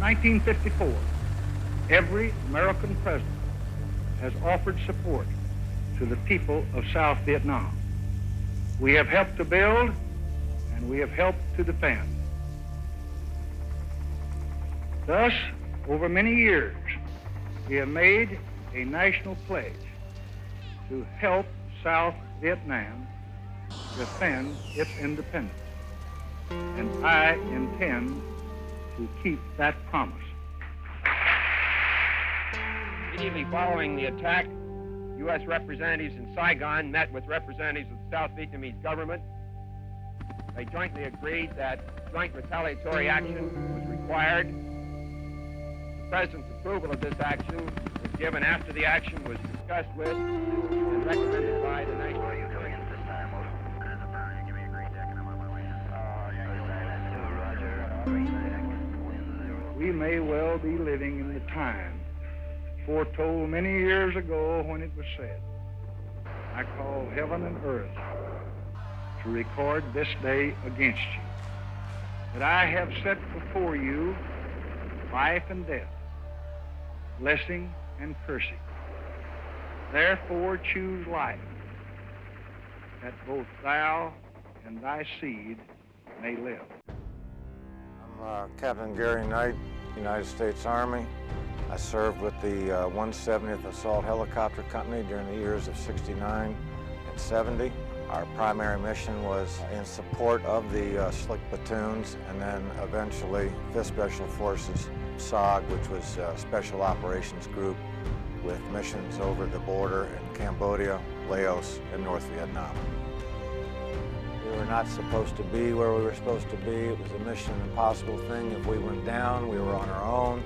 1954, every American president has offered support to the people of South Vietnam. We have helped to build, and we have helped to defend. Thus, over many years, we have made a national pledge to help South Vietnam defend its independence. And I intend to keep that promise. Immediately following the attack, U.S. representatives in Saigon met with representatives of the South Vietnamese government. They jointly agreed that joint retaliatory action was required. The President's approval of this action was given after the action was discussed with and recommended by the National Security. We may well be living in the time foretold many years ago when it was said, I call heaven and earth to record this day against you, that I have set before you life and death, blessing and cursing. Therefore choose life, that both thou and thy seed may live. I'm Captain Gary Knight, United States Army. I served with the 170th Assault Helicopter Company during the years of '69 and '70. Our primary mission was in support of the slick platoons, and then eventually 5th Special Forces, SOG, which was a Special Operations Group with missions over the border in Cambodia, Laos, and North Vietnam. We were not supposed to be where we were supposed to be. It was a mission impossible thing. If we went down, we were on our own.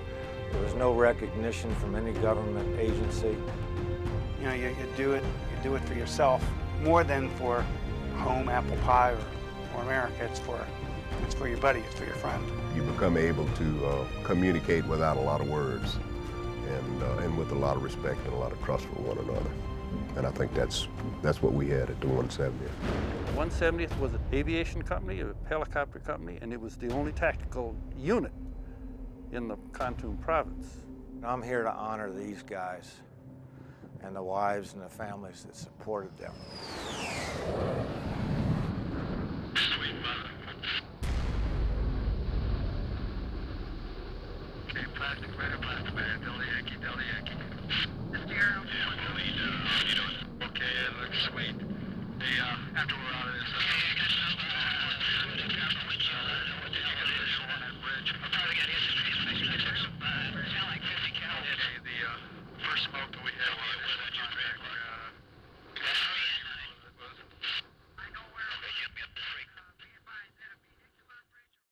There was no recognition from any government agency. You know, you do it for yourself, more than for home, apple pie, or America. It's for your buddy, it's for your friend. You become able to communicate without a lot of words, and with a lot of respect and a lot of trust for one another. And I think that's what we had at the 170th. 170th was an aviation company, a helicopter company, and it was the only tactical unit in the Kon province. I'm here to honor these guys and the wives and the families that supported them.